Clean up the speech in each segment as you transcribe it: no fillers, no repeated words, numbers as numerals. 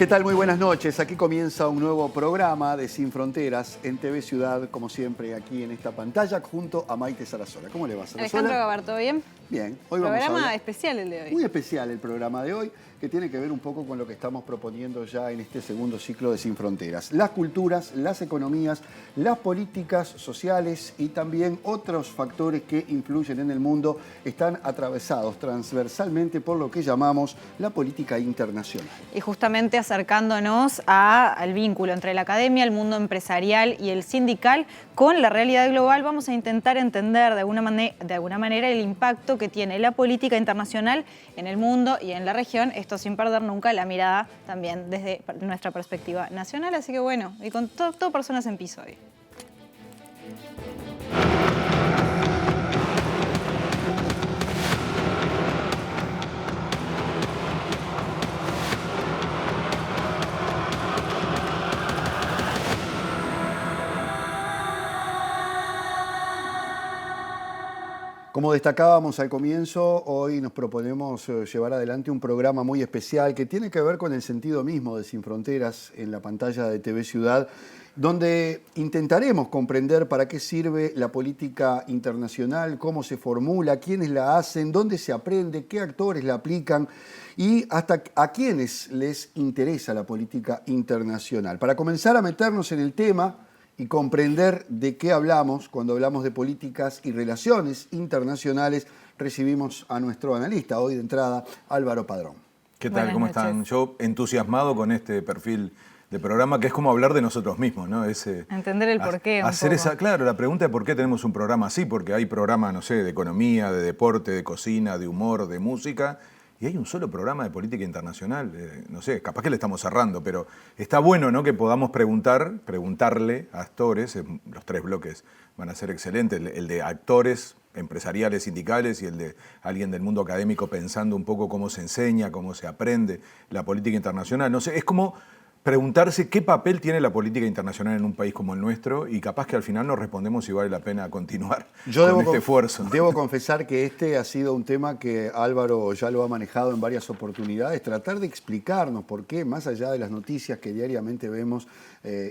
¿Qué tal? Muy buenas noches. Aquí comienza un nuevo programa de Sin Fronteras en TV Ciudad, como siempre, aquí en esta pantalla, junto a Maite Sarasola. ¿Cómo le va, Sarasola? Alejandro Gabarto, ¿bien? Bien. Hoy vamos a Programa hablar... especial el de hoy. Muy especial el programa de hoy, que tiene que ver un poco con lo que estamos proponiendo ya en este segundo ciclo de Sin Fronteras. Las culturas, las economías, las políticas sociales y también otros factores que influyen en el mundo están atravesados transversalmente por lo que llamamos la política internacional. Y justamente acercándonos al vínculo entre la academia, el mundo empresarial y el sindical con la realidad global, vamos a intentar entender de alguna manera el impacto que tiene la política internacional en el mundo y en la región, esto sin perder nunca la mirada también desde nuestra perspectiva nacional. Así que bueno, y con todo personas en piso hoy. Como destacábamos al comienzo, hoy nos proponemos llevar adelante un programa muy especial que tiene que ver con el sentido mismo de Sin Fronteras en la pantalla de TV Ciudad, donde intentaremos comprender para qué sirve la política internacional, cómo se formula, quiénes la hacen, dónde se aprende, qué actores la aplican y hasta a quiénes les interesa la política internacional. Para comenzar a meternos en el tema y comprender de qué hablamos cuando hablamos de políticas y relaciones internacionales, recibimos a nuestro analista, hoy de entrada, Álvaro Padrón. ¿Qué tal? ¿Cómo están? Yo entusiasmado con este perfil de programa, que es como hablar de nosotros mismos, ¿no? Entender el porqué. Hacer esa, claro, la pregunta de por qué tenemos un programa así, porque hay programas, no sé, de economía, de deporte, de cocina, de humor, de música, y hay un solo programa de política internacional. No sé, capaz que le estamos cerrando, pero está bueno, ¿no?, que podamos preguntarle a actores. Los tres bloques van a ser excelentes, el de actores empresariales, sindicales, y el de alguien del mundo académico pensando un poco cómo se enseña, cómo se aprende la política internacional. No sé, es como preguntarse qué papel tiene la política internacional en un país como el nuestro, y capaz que al final nos respondemos si vale la pena continuar con este esfuerzo. Debo confesar que este ha sido un tema que Álvaro ya lo ha manejado en varias oportunidades, tratar de explicarnos por qué, más allá de las noticias que diariamente vemos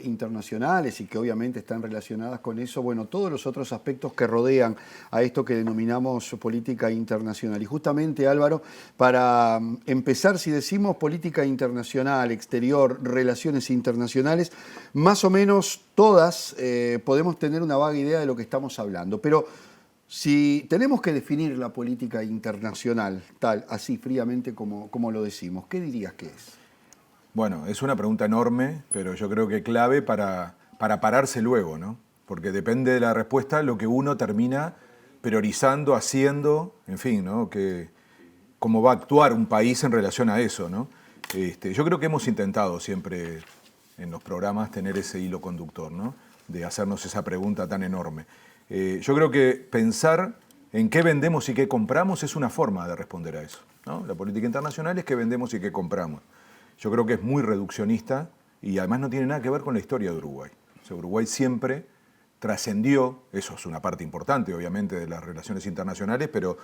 internacionales y que obviamente están relacionadas con eso, bueno, todos los otros aspectos que rodean a esto que denominamos política internacional. Y justamente, Álvaro, para empezar, si decimos política internacional, exterior, relaciones internacionales, más o menos todas podemos tener una vaga idea de lo que estamos hablando, pero si tenemos que definir la política internacional, tal, así fríamente como lo decimos, ¿qué dirías que es? Bueno, es una pregunta enorme, pero yo creo que clave para pararse luego, ¿no? Porque depende de la respuesta lo que uno termina priorizando, haciendo, en fin, ¿no?, cómo va a actuar un país en relación a eso, ¿no? Yo creo que hemos intentado siempre en los programas tener ese hilo conductor, ¿no?, de hacernos esa pregunta tan enorme. Yo creo que pensar en qué vendemos y qué compramos es una forma de responder a eso, ¿no? La política internacional es qué vendemos y qué compramos. Yo creo que es muy reduccionista y además no tiene nada que ver con la historia de Uruguay. O sea, Uruguay siempre trascendió, eso es una parte importante obviamente de las relaciones internacionales, pero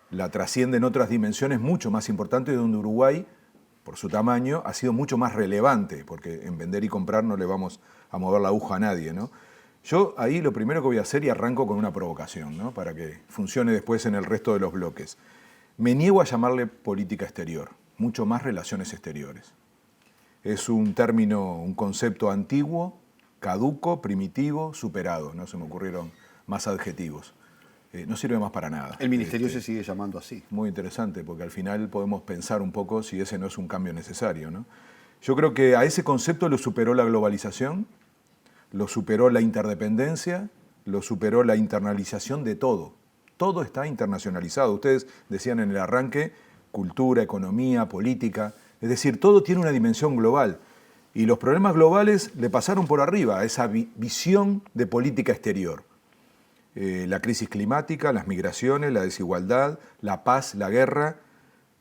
la trasciende en otras dimensiones mucho más importantes, donde Uruguay, por su tamaño, ha sido mucho más relevante, porque en vender y comprar no le vamos a mover la aguja a nadie, ¿no? Yo ahí lo primero que voy a hacer, y arranco con una provocación, ¿no?, para que funcione después en el resto de los bloques. Me niego a llamarle política exterior, mucho más relaciones exteriores. Es un término, un concepto antiguo, caduco, primitivo, superado. No se me ocurrieron más adjetivos. No sirve más para nada. El ministerio se sigue llamando así. Muy interesante, porque al final podemos pensar un poco si ese no es un cambio necesario, ¿no? Yo creo que a ese concepto lo superó la globalización, lo superó la interdependencia, lo superó la internalización de todo. Todo está internacionalizado. Ustedes decían en el arranque, cultura, economía, política. Es decir, todo tiene una dimensión global. Y los problemas globales le pasaron por arriba a esa visión de política exterior. La crisis climática, las migraciones, la desigualdad, la paz, la guerra,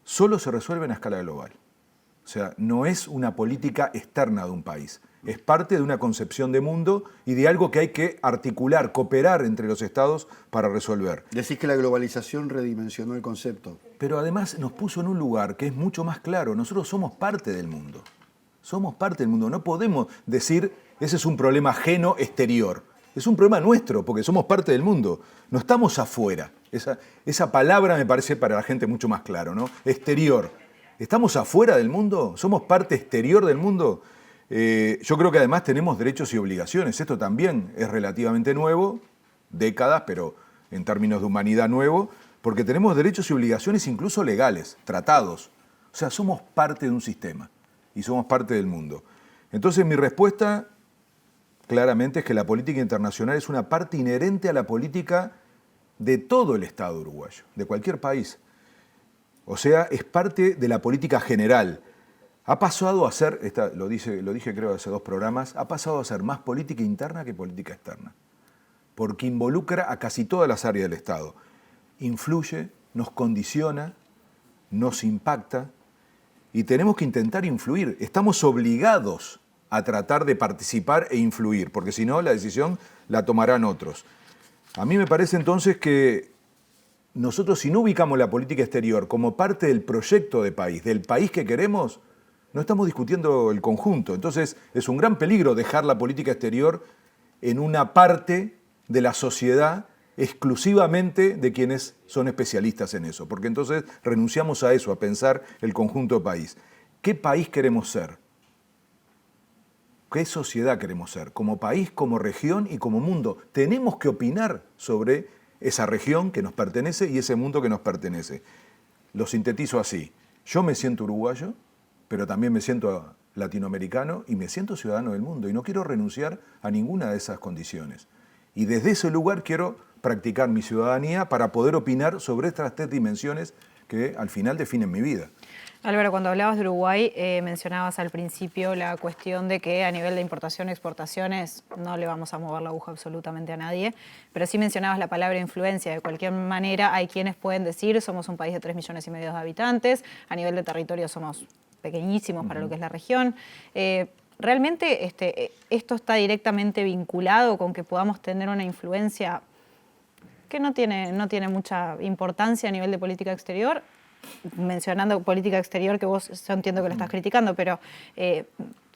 solo se resuelven a escala global. O sea, no es una política externa de un país. Es parte de una concepción de mundo y de algo que hay que articular, cooperar entre los estados para resolver. Decís que la globalización redimensionó el concepto. Pero además nos puso en un lugar que es mucho más claro. Nosotros somos parte del mundo. O Somos parte del mundo. No podemos decir, ese es un problema ajeno exterior. Es un problema nuestro, porque somos parte del mundo. No estamos afuera. Esa palabra me parece para la gente mucho más claro, ¿no? Exterior. ¿Estamos afuera del mundo? ¿Somos parte exterior del mundo? Yo creo que además tenemos derechos y obligaciones. Esto también es relativamente nuevo, décadas, pero en términos de humanidad nuevo, porque tenemos derechos y obligaciones incluso legales, tratados. O sea, somos parte de un sistema y somos parte del mundo. Entonces mi respuesta claramente es que la política internacional es una parte inherente a la política de todo el Estado uruguayo, de cualquier país. O sea, es parte de la política general. Ha pasado a ser, lo dije creo hace 2 programas, ha pasado a ser más política interna que política externa, porque involucra a casi todas las áreas del Estado. Influye, nos condiciona, nos impacta y tenemos que intentar influir. Estamos obligados a tratar de participar e influir, porque si no, la decisión la tomarán otros. A mí me parece entonces que nosotros, si no ubicamos la política exterior como parte del proyecto de país, del país que queremos, no estamos discutiendo el conjunto. Entonces es un gran peligro dejar la política exterior en una parte de la sociedad exclusivamente de quienes son especialistas en eso, porque entonces renunciamos a eso, a pensar el conjunto país. ¿Qué país queremos ser? ¿Qué sociedad queremos ser? Como país, como región y como mundo. Tenemos que opinar sobre esa región que nos pertenece y ese mundo que nos pertenece. Lo sintetizo así. Yo me siento uruguayo, pero también me siento latinoamericano y me siento ciudadano del mundo y no quiero renunciar a ninguna de esas condiciones. Y desde ese lugar quiero practicar mi ciudadanía para poder opinar sobre estas 3 dimensiones que al final definen mi vida. Álvaro, cuando hablabas de Uruguay, mencionabas al principio la cuestión de que a nivel de importación y exportaciones no le vamos a mover la aguja absolutamente a nadie, pero sí mencionabas la palabra influencia. De cualquier manera, hay quienes pueden decir somos un país de 3,5 millones de habitantes, a nivel de territorio somos pequeñísimos para lo que es la región. ¿Realmente esto está directamente vinculado con que podamos tener una influencia que no tiene mucha importancia a nivel de política exterior? Mencionando política exterior, que vos yo entiendo que lo estás criticando, pero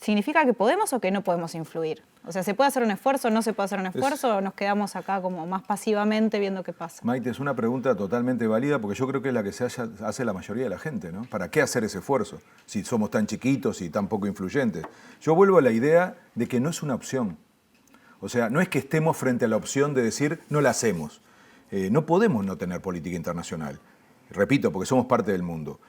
¿significa que podemos o que no podemos influir? O sea, ¿se puede hacer un esfuerzo, no se puede hacer un esfuerzo o nos quedamos acá como más pasivamente viendo qué pasa? Maite, es una pregunta totalmente válida porque yo creo que es la que hace la mayoría de la gente, ¿no? ¿Para qué hacer ese esfuerzo si somos tan chiquitos y tan poco influyentes? Yo vuelvo a la idea de que no es una opción. O sea, no es que estemos frente a la opción de decir no la hacemos. No podemos no tener política internacional. Repito, porque somos parte del mundo.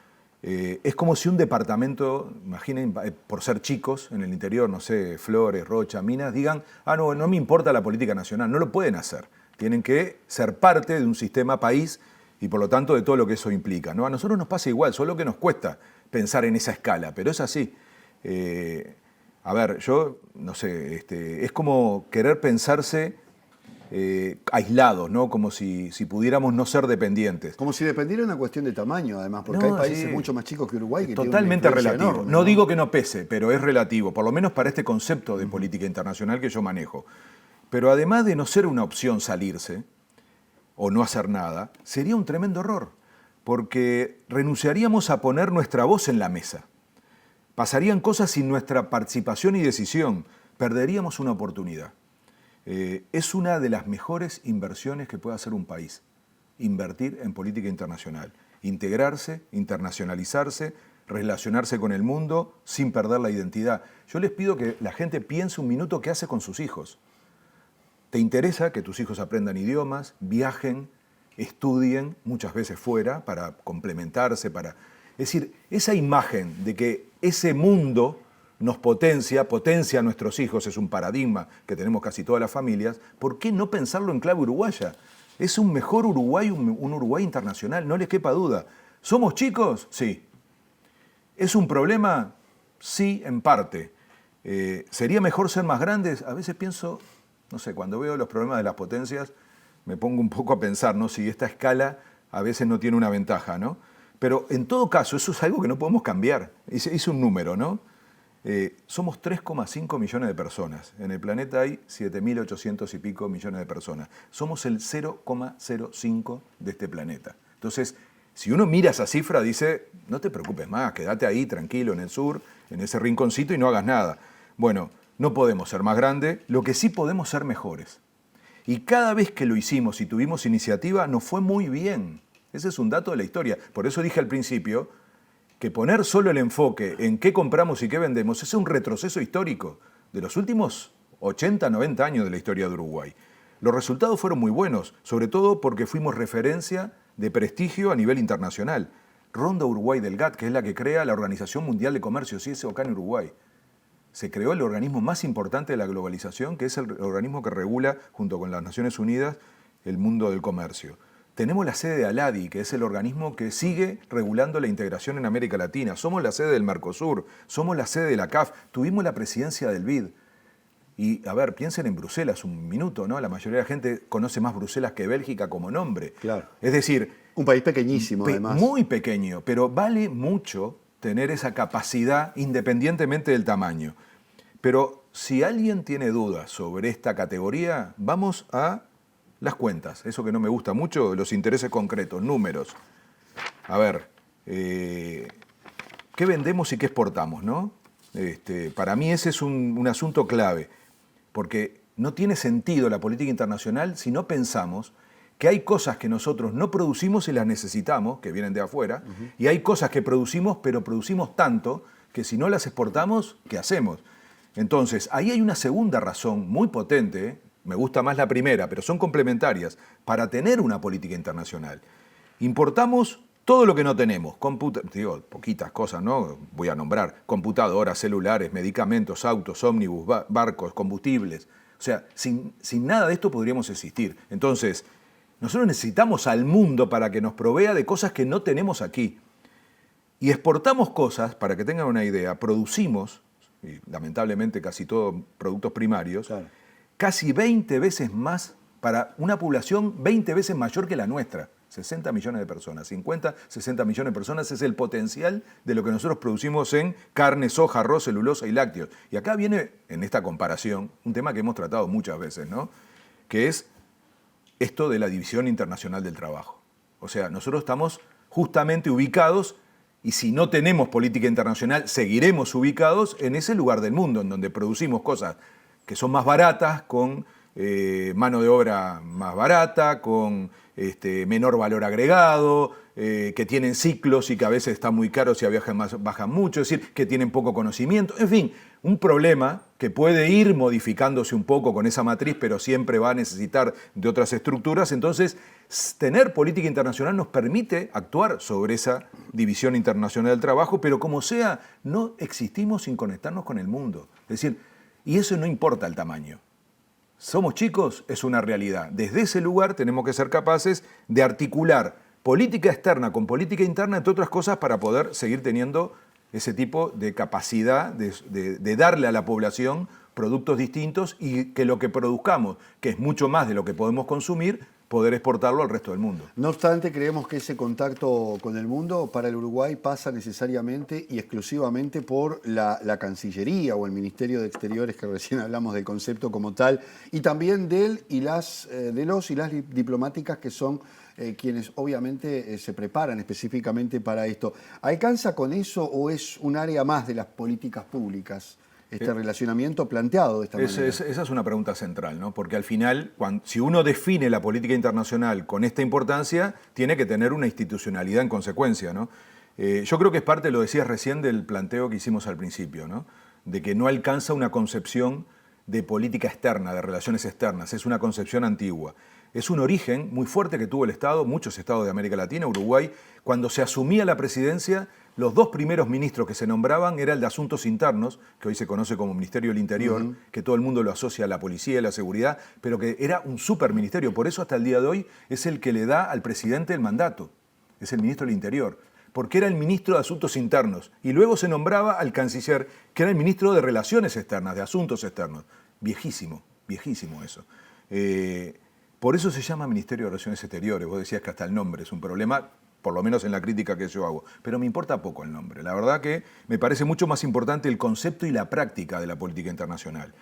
Es como si un departamento, imaginen, por ser chicos en el interior, no sé, Flores, Rocha, Minas, digan, no me importa la política nacional. No lo pueden hacer. Tienen que ser parte de un sistema país y por lo tanto de todo lo que eso implica, ¿no? A nosotros nos pasa igual, solo que nos cuesta pensar en esa escala, pero es así. A ver, yo, no sé, es como querer pensarse aislados, ¿no? Como si pudiéramos no ser dependientes. Como si dependiera de una cuestión de tamaño, además, porque hay países mucho más chicos que Uruguay que totalmente tienen una relativo. enorme, No digo que no pese, pero es relativo, por lo menos para este concepto de política internacional que yo manejo. Pero además de no ser una opción salirse o no hacer nada, sería un tremendo error, porque renunciaríamos a poner nuestra voz en la mesa. Pasarían cosas sin nuestra participación y decisión, perderíamos una oportunidad. Es una de las mejores inversiones que puede hacer un país, invertir en política internacional, integrarse, internacionalizarse, relacionarse con el mundo sin perder la identidad. Yo les pido que la gente piense un minuto qué hace con sus hijos. ¿Te interesa que tus hijos aprendan idiomas, viajen, estudien, muchas veces fuera, para complementarse, Es decir, esa imagen de que ese mundo nos potencia a nuestros hijos, es un paradigma que tenemos casi todas las familias, ¿por qué no pensarlo en clave uruguaya? Es un mejor Uruguay, un Uruguay internacional, no les quepa duda. ¿Somos chicos? Sí. ¿Es un problema? Sí, en parte. ¿Sería mejor ser más grandes? A veces pienso, no sé, cuando veo los problemas de las potencias, me pongo un poco a pensar, ¿no? Si esta escala a veces no tiene una ventaja, ¿no? Pero en todo caso, eso es algo que no podemos cambiar. Hice un número, ¿no? Somos 3,5 millones de personas. En el planeta hay 7.800 y pico millones de personas. Somos el 0,05 de este planeta. Entonces, Si uno mira esa cifra, dice, no te preocupes más, quédate ahí tranquilo en el sur, en ese rinconcito y no hagas nada. Bueno, no podemos ser más grandes, lo que sí podemos ser mejores. Y cada vez que lo hicimos y tuvimos iniciativa, nos fue muy bien. Ese es un dato de la historia. Por eso dije al principio que poner solo el enfoque en qué compramos y qué vendemos es un retroceso histórico de los últimos 80, 90 años de la historia de Uruguay. Los resultados fueron muy buenos, sobre todo porque fuimos referencia de prestigio a nivel internacional. Ronda Uruguay del GATT, que es la que crea la Organización Mundial de Comercio, sí, ese acá en Uruguay. Se creó el organismo más importante de la globalización, que es el organismo que regula, junto con las Naciones Unidas, el mundo del comercio. Tenemos la sede de ALADI, que es el organismo que sigue regulando la integración en América Latina. Somos la sede del Mercosur, somos la sede de la CAF, tuvimos la presidencia del BID. Y, a ver, piensen en Bruselas un minuto, ¿no? La mayoría de la gente conoce más Bruselas que Bélgica como nombre. Claro. Es decir... Un país pequeñísimo, además. Muy pequeño, pero vale mucho tener esa capacidad independientemente del tamaño. Pero si alguien tiene dudas sobre esta categoría, vamos a las cuentas. Eso que no me gusta mucho, los intereses concretos, números. A ver, ¿qué vendemos y qué exportamos, no? Para mí ese es un asunto clave. Porque no tiene sentido la política internacional si no pensamos que hay cosas que nosotros no producimos y las necesitamos, que vienen de afuera, y hay cosas que producimos, pero producimos tanto que si no las exportamos, ¿qué hacemos? Entonces, ahí hay una segunda razón muy potente, me gusta más la primera, pero son complementarias, para tener una política internacional. Importamos todo lo que no tenemos, poquitas cosas, ¿no? Voy a nombrar, computadoras, celulares, medicamentos, autos, ómnibus, barcos, combustibles. O sea, sin nada de esto podríamos existir. Entonces, nosotros necesitamos al mundo para que nos provea de cosas que no tenemos aquí. Y exportamos cosas, para que tengan una idea, producimos, y lamentablemente casi todos productos primarios, claro, casi 20 veces más para una población 20 veces mayor que la nuestra. 60 millones de personas, 50, 60 millones de personas es el potencial de lo que nosotros producimos en carne, soja, arroz, celulosa y lácteos. Y acá viene, en esta comparación, un tema que hemos tratado muchas veces, ¿no? Que es esto de la División Internacional del Trabajo. O sea, nosotros estamos justamente ubicados, y si no tenemos política internacional, seguiremos ubicados en ese lugar del mundo, en donde producimos cosas que son más baratas, con mano de obra más barata, con menor valor agregado, que tienen ciclos y que a veces están muy caros y a veces bajan mucho, es decir, que tienen poco conocimiento. En fin, un problema que puede ir modificándose un poco con esa matriz, pero siempre va a necesitar de otras estructuras. Entonces, tener política internacional nos permite actuar sobre esa división internacional del trabajo, pero como sea, no existimos sin conectarnos con el mundo. Es decir, y eso no importa el tamaño. Somos chicos, es una realidad. Desde ese lugar tenemos que ser capaces de articular política externa con política interna, entre otras cosas, para poder seguir teniendo ese tipo de capacidad de darle a la población productos distintos y que lo que produzcamos, que es mucho más de lo que podemos consumir, poder exportarlo al resto del mundo. No obstante, creemos que ese contacto con el mundo para el Uruguay pasa necesariamente y exclusivamente por la Cancillería o el Ministerio de Exteriores, que recién hablamos del concepto como tal, y también de los y las diplomáticas que son quienes obviamente se preparan específicamente para esto. ¿Alcanza con eso o es un área más de las políticas públicas? Este relacionamiento planteado de esta manera. Esa es una pregunta central, ¿no? Porque al final, si uno define la política internacional con esta importancia, tiene que tener una institucionalidad en consecuencia, ¿no? Yo creo que es parte, lo decías recién, del planteo que hicimos al principio, ¿no? De que no alcanza una concepción de política externa, de relaciones externas, es una concepción antigua. Es un origen muy fuerte que tuvo el Estado, muchos estados de América Latina, Uruguay. Cuando se asumía la presidencia, los dos primeros ministros que se nombraban era el de Asuntos Internos, que hoy se conoce como Ministerio del Interior, que todo el mundo lo asocia a la policía y a la seguridad, pero que era un superministerio. Por eso hasta el día de hoy es el que le da al presidente el mandato, es el ministro del Interior, porque era el ministro de Asuntos Internos. Y luego se nombraba al canciller, que era el ministro de Relaciones Externas, de Asuntos Externos. Viejísimo, viejísimo eso. Por eso se llama Ministerio de Relaciones Exteriores. Vos decías que hasta el nombre es un problema, por lo menos en la crítica que yo hago. Pero me importa poco el nombre. La verdad que me parece mucho más importante el concepto y la práctica de la política internacional.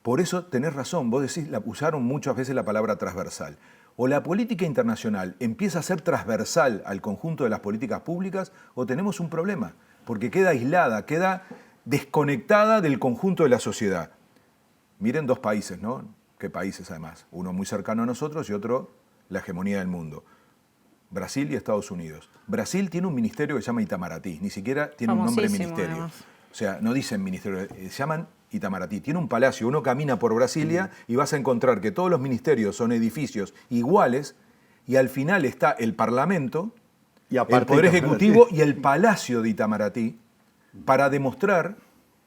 Por eso tenés razón, vos decís, usaron muchas veces la palabra transversal. O la política internacional empieza a ser transversal al conjunto de las políticas públicas, o tenemos un problema, porque queda aislada, queda desconectada del conjunto de la sociedad. Miren dos países, ¿no? ¿Qué países además? Uno muy cercano a nosotros y otro la hegemonía del mundo. Brasil y Estados Unidos. Brasil tiene un ministerio que se llama Itamaraty, ni siquiera tiene un nombre ministerio. Además. O sea, no dicen ministerio, se llaman Itamaraty. Tiene un palacio, uno camina por Brasilia y vas a encontrar que todos los ministerios son edificios iguales y al final está el Parlamento, Y aparte el Poder Itamaraty. Ejecutivo y el Palacio de Itamaraty para demostrar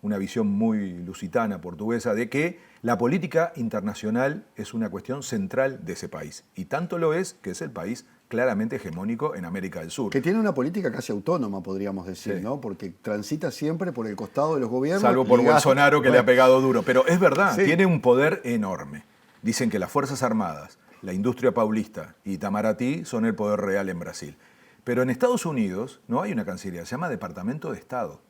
una visión muy lusitana, portuguesa, de que la política internacional es una cuestión central de ese país. Y tanto lo es que es el país claramente hegemónico en América del Sur. Que tiene una política casi autónoma, podríamos decir, Sí. ¿no? Porque transita siempre por el costado de los gobiernos. Salvo por ligado- Bolsonaro, que le ha pegado duro. Pero es verdad, Sí. tiene un poder enorme. Dicen que las Fuerzas Armadas, la industria paulista y Itamaraty son el poder real en Brasil. Pero en Estados Unidos no hay una cancillería, se llama Departamento de Estado.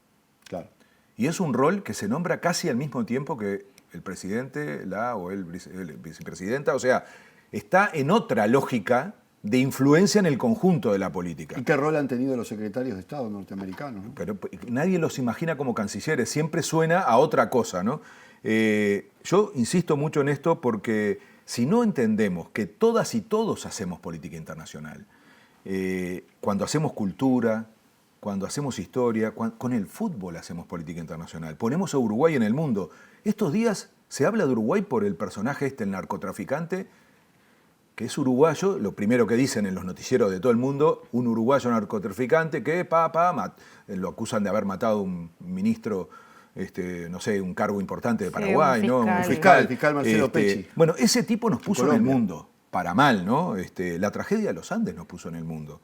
Claro. Y es un rol que se nombra casi al mismo tiempo que el presidente, el vicepresidenta. O sea, está en otra lógica de influencia en el conjunto de la política. ¿Y qué rol han tenido los secretarios de Estado norteamericanos, ¿no? Pero nadie los imagina como cancilleres, siempre suena a otra cosa, ¿no? Yo insisto mucho en esto porque si no entendemos que todas y todos hacemos política internacional, cuando hacemos cultura, cuando hacemos historia, con el fútbol hacemos política internacional, ponemos a Uruguay en el mundo. Estos días se habla de Uruguay por el personaje el narcotraficante, que es uruguayo, lo primero que dicen en los noticieros de todo el mundo, un uruguayo narcotraficante que lo acusan de haber matado a un ministro, no sé, un cargo importante de Sí, Paraguay, un ¿no? fiscal. Un El fiscal Marcelo Pecci. Bueno, ese tipo nos puso en el Colombia. mundo, para mal, ¿no? La tragedia de los Andes nos puso en el mundo.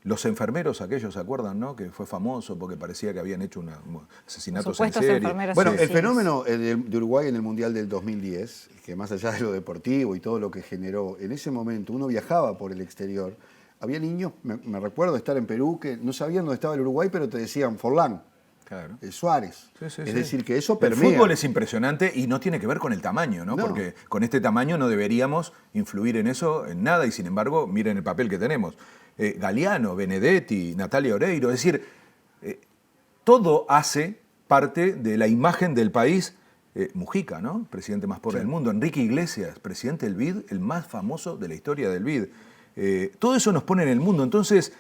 Los enfermeros aquellos, ¿se acuerdan, no? Que fue famoso porque parecía que habían hecho asesinatos en Supuestos serie. enfermeros. Bueno, Sí, el sí. fenómeno de Uruguay en el Mundial del 2010, que más allá de lo deportivo y todo lo que generó, en ese momento uno viajaba por el exterior, había niños, me recuerdo estar en Perú, que no sabían dónde estaba el Uruguay, pero te decían Forlán, Claro. Suárez. Sí, sí, es sí. decir, que eso El permea. fútbol es impresionante y no tiene que ver con el tamaño, ¿no? No. Porque con este tamaño no deberíamos influir en eso, en nada, y sin embargo, miren el papel que tenemos. Galeano, Benedetti, Natalia Oreiro, es decir, todo hace parte de la imagen del país. Mujica, ¿no? Presidente más pobre Sí. del mundo. Enrique Iglesias, presidente del BID, el más famoso de la historia del BID. Todo eso nos pone en el mundo. Entonces,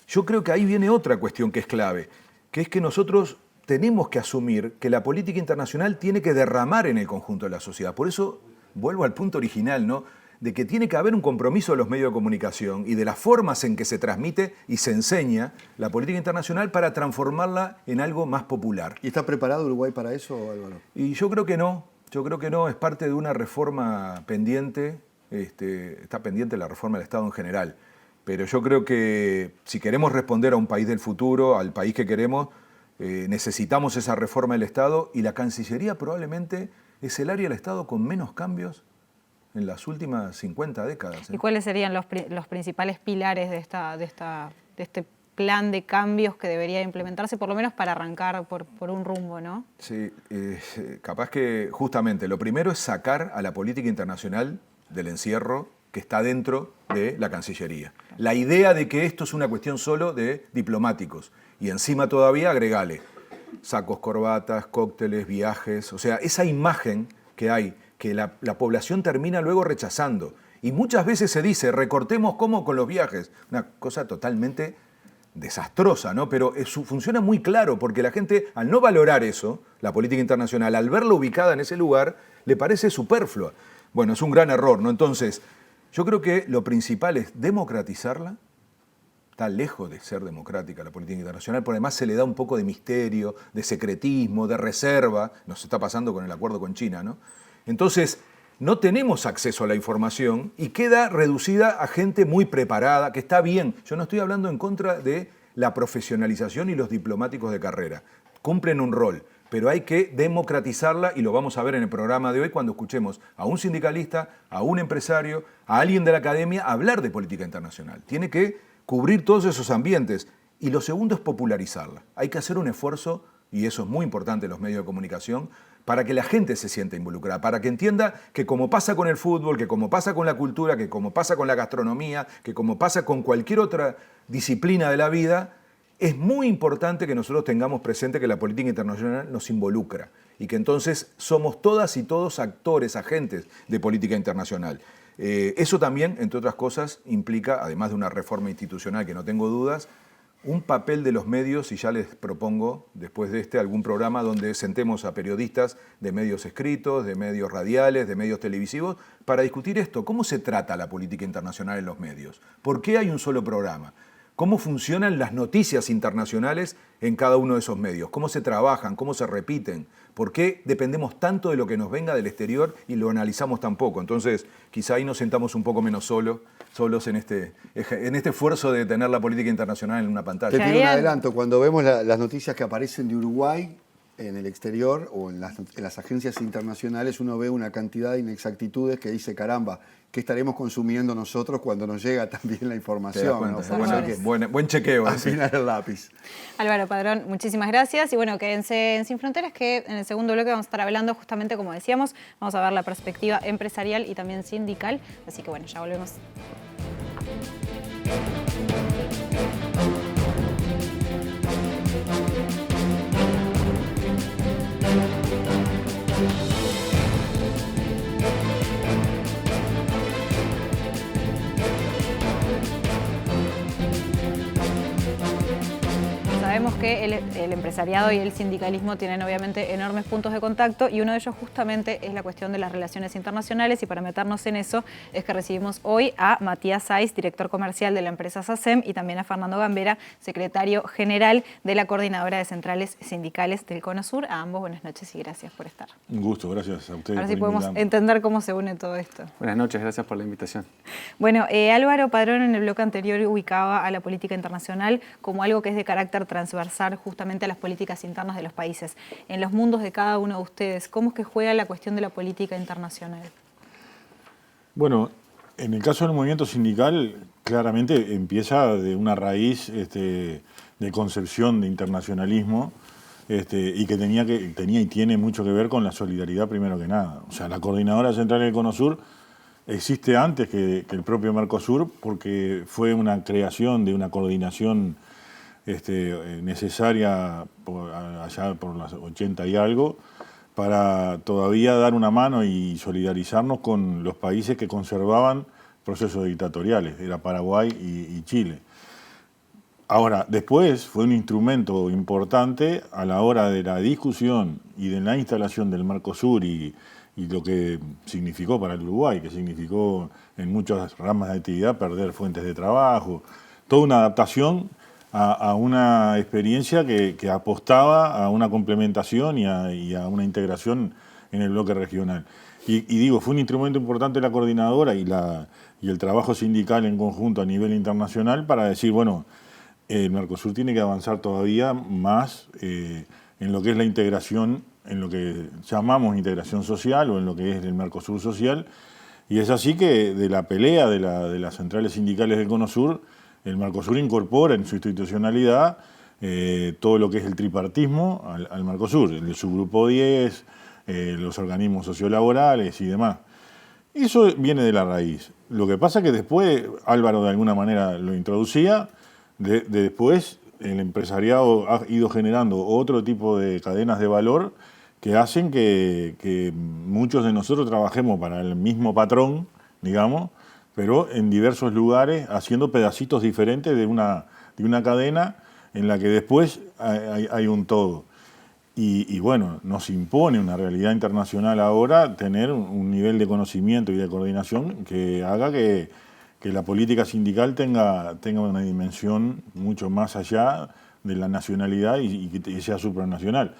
yo creo que ahí viene otra cuestión que es clave, que es que nosotros tenemos que asumir que la política internacional tiene que derramar en el conjunto de la sociedad. Por eso vuelvo al punto original, ¿no? De que tiene que haber un compromiso de los medios de comunicación y de las formas en que se transmite y se enseña la política internacional para transformarla en algo más popular. ¿Y está preparado Uruguay para eso, Álvaro? Y yo creo que no, es parte de una reforma pendiente, está pendiente la reforma del Estado en general, pero yo creo que si queremos responder a un país del futuro, al país que queremos, necesitamos esa reforma del Estado y la Cancillería probablemente es el área del Estado con menos cambios en las últimas 50 décadas. ¿Y cuáles serían los principales pilares de este plan de cambios que debería implementarse, por lo menos para arrancar por un rumbo, ¿no? Sí, capaz que justamente lo primero es sacar a la política internacional del encierro que está dentro de la Cancillería. La idea de que esto es una cuestión solo de diplomáticos y encima todavía agregale sacos, corbatas, cócteles, viajes, o sea, esa imagen que hay, que la población termina luego rechazando. Y muchas veces se dice, recortemos como con los viajes, una cosa totalmente desastrosa, ¿no? Pero funciona muy claro, porque la gente, al no valorar eso, la política internacional, al verla ubicada en ese lugar, le parece superflua. Bueno, es un gran error, ¿no? Entonces, yo creo que lo principal es democratizarla. Está lejos de ser democrática la política internacional, porque además se le da un poco de misterio, de secretismo, de reserva. Nos está pasando con el acuerdo con China, ¿no? Entonces, no tenemos acceso a la información y queda reducida a gente muy preparada, que está bien. Yo no estoy hablando en contra de la profesionalización y los diplomáticos de carrera. Cumplen un rol, pero hay que democratizarla y lo vamos a ver en el programa de hoy cuando escuchemos a un sindicalista, a un empresario, a alguien de la academia hablar de política internacional. Tiene que cubrir todos esos ambientes. Y lo segundo es popularizarla. Hay que hacer un esfuerzo, y eso es muy importante en los medios de comunicación, para que la gente se sienta involucrada, para que entienda que como pasa con el fútbol, que como pasa con la cultura, que como pasa con la gastronomía, que como pasa con cualquier otra disciplina de la vida, es muy importante que nosotros tengamos presente que la política internacional nos involucra y que entonces somos todas y todos actores, agentes de política internacional. Eso también, entre otras cosas, implica, además de una reforma institucional que no tengo dudas, un papel de los medios, y ya les propongo después de algún programa donde sentemos a periodistas de medios escritos, de medios radiales, de medios televisivos, para discutir esto. ¿Cómo se trata la política internacional en los medios? ¿Por qué hay un solo programa? ¿Cómo funcionan las noticias internacionales en cada uno de esos medios? ¿Cómo se trabajan? ¿Cómo se repiten? ¿Por qué dependemos tanto de lo que nos venga del exterior y lo analizamos tan poco? Entonces, quizá ahí nos sentamos un poco menos solos en este esfuerzo de tener la política internacional en una pantalla. Te pido un adelanto. Cuando vemos las noticias que aparecen de Uruguay en el exterior o en las agencias internacionales, uno ve una cantidad de inexactitudes que dice, caramba, ¿qué estaremos consumiendo nosotros cuando nos llega también la información? ¿No? Buen chequeo. Afinar el lápiz. Álvaro Padrón, muchísimas gracias. Y bueno, quédense en Sin Fronteras, que en el segundo bloque vamos a estar hablando justamente, como decíamos, vamos a ver la perspectiva empresarial y también sindical. Así que bueno, ya volvemos. Sabemos que el empresariado y el sindicalismo tienen obviamente enormes puntos de contacto y uno de ellos justamente es la cuestión de las relaciones internacionales, y para meternos en eso es que recibimos hoy a Matías Saiz, director comercial de la empresa SACEM, y también a Fernando Gambera, secretario general de la Coordinadora de Centrales Sindicales del Cono Sur. A ambos buenas noches y gracias por estar. Un gusto, gracias a ustedes. Ahora sí podemos entender cómo se une todo esto. Buenas noches, gracias por la invitación. Bueno, Álvaro Padrón en el bloque anterior ubicaba a la política internacional como algo que es de carácter transversal justamente a las políticas internas de los países. En los mundos de cada uno de ustedes, ¿cómo es que juega la cuestión de la política internacional? Bueno, en el caso del movimiento sindical, claramente empieza de una raíz de concepción de internacionalismo y que tenía y tiene mucho que ver con la solidaridad primero que nada. O sea, la Coordinadora Central del Cono Sur existe antes que el propio Mercosur porque fue una creación de una coordinación necesaria allá por las 80 y algo, para todavía dar una mano y solidarizarnos con los países que conservaban procesos dictatoriales, era Paraguay y Chile. Ahora, después fue un instrumento importante a la hora de la discusión y de la instalación del Mercosur y lo que significó para el Uruguay, que significó en muchas ramas de actividad perder fuentes de trabajo, toda una adaptación a una experiencia que apostaba a una complementación y a una integración en el bloque regional. Y digo, fue un instrumento importante la coordinadora y el trabajo sindical en conjunto a nivel internacional para decir, bueno, el Mercosur tiene que avanzar todavía más en lo que es la integración, en lo que llamamos integración social o en lo que es el Mercosur social. Y es así que de la pelea de las centrales sindicales del Cono Sur, el Mercosur incorpora en su institucionalidad todo lo que es el tripartismo al Mercosur, el subgrupo 10, los organismos sociolaborales y demás. Eso viene de la raíz. Lo que pasa es que después, Álvaro de alguna manera lo introducía, después el empresariado ha ido generando otro tipo de cadenas de valor que hacen que muchos de nosotros trabajemos para el mismo patrón, digamos, pero en diversos lugares, haciendo pedacitos diferentes de una cadena en la que después hay un todo. Y bueno, nos impone una realidad internacional ahora tener un nivel de conocimiento y de coordinación que haga que la política sindical tenga una dimensión mucho más allá de la nacionalidad y que sea supranacional.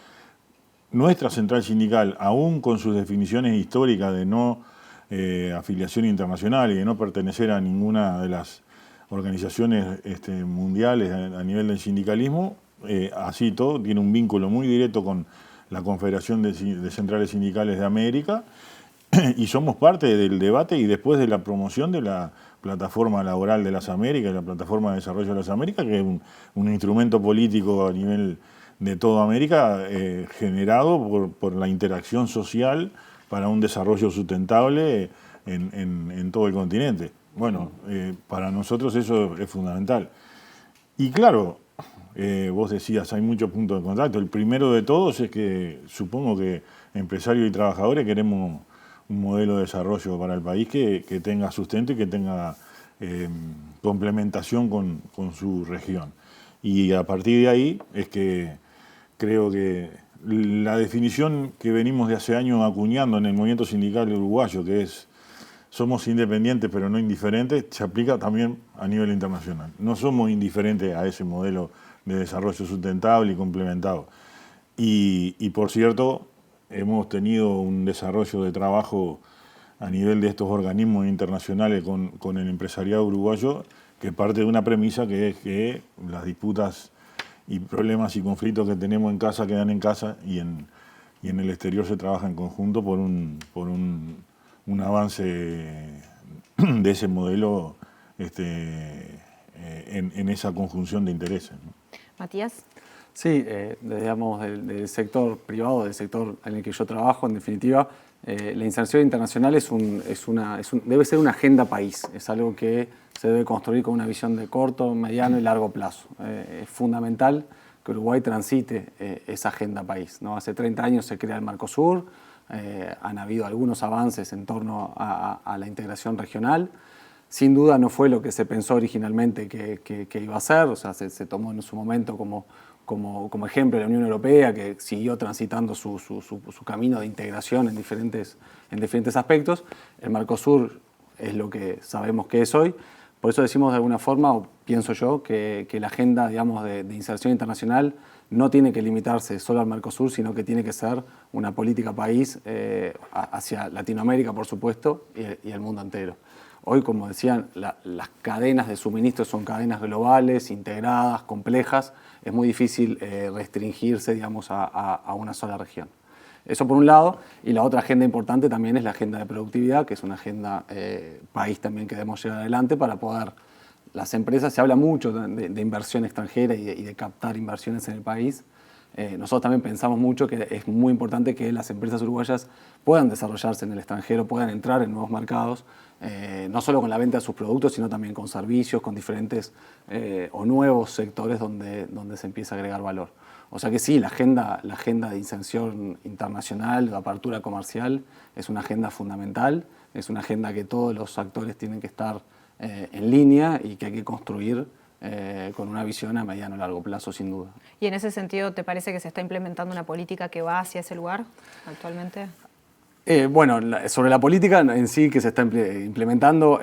Nuestra central sindical, aún con sus definiciones históricas de no afiliación internacional y de no pertenecer a ninguna de las organizaciones mundiales a nivel del sindicalismo, así todo, tiene un vínculo muy directo con la Confederación de Centrales Sindicales de América y somos parte del debate y después de la promoción de la Plataforma Laboral de las Américas, la Plataforma de Desarrollo de las Américas, que es un instrumento político a nivel de toda América, generado por la interacción social para un desarrollo sustentable en todo el continente. Bueno, para nosotros eso es fundamental. Y claro, vos decías, hay muchos puntos de contacto. El primero de todos es que supongo que empresarios y trabajadores queremos un modelo de desarrollo para el país que tenga sustento y que tenga complementación con su región. Y a partir de ahí es que creo que la definición que venimos de hace años acuñando en el movimiento sindical uruguayo, que es somos independientes pero no indiferentes, se aplica también a nivel internacional. No somos indiferentes a ese modelo de desarrollo sustentable y complementado. Y por cierto, hemos tenido un desarrollo de trabajo a nivel de estos organismos internacionales con el empresariado uruguayo que parte de una premisa que es que las disputas y problemas y conflictos que tenemos en casa quedan en casa y en el exterior se trabaja en conjunto por un avance de ese modelo en esa conjunción de intereses, ¿no? Matías. Sí, digamos, del sector privado, del sector en el que yo trabajo, en definitiva, la inserción internacional debe ser una agenda país, es algo que se debe construir con una visión de corto, mediano y largo plazo. Es fundamental que Uruguay transite esa agenda país, ¿no? Hace 30 años se crea el Mercosur, han habido algunos avances en torno a la integración regional. Sin duda no fue lo que se pensó originalmente que iba a ser, o sea, se tomó en su momento como ejemplo la Unión Europea, que siguió transitando su camino de integración en diferentes aspectos. El Mercosur es lo que sabemos que es hoy. Por eso decimos de alguna forma, o pienso yo, que la agenda, digamos, de inserción internacional no tiene que limitarse solo al Mercosur, sino que tiene que ser una política país hacia Latinoamérica, por supuesto, y el mundo entero. Hoy, como decían, las cadenas de suministro son cadenas globales, integradas, complejas. Es muy difícil restringirse, digamos, a una sola región. Eso por un lado. Y la otra agenda importante también es la agenda de productividad, que es una agenda país también que debemos llevar adelante para poder... Las empresas, se habla mucho de inversión extranjera y de captar inversiones en el país. Nosotros también pensamos mucho que es muy importante que las empresas uruguayas puedan desarrollarse en el extranjero, puedan entrar en nuevos mercados, no solo con la venta de sus productos, sino también con servicios, con diferentes o nuevos sectores donde se empieza a agregar valor. O sea que sí, la agenda de inserción internacional, de apertura comercial, es una agenda fundamental, es una agenda que todos los actores tienen que estar en línea y que hay que construir con una visión a mediano y largo plazo, sin duda. ¿Y en ese sentido te parece que se está implementando una política que va hacia ese lugar actualmente? Bueno, sobre la política en sí que se está implementando,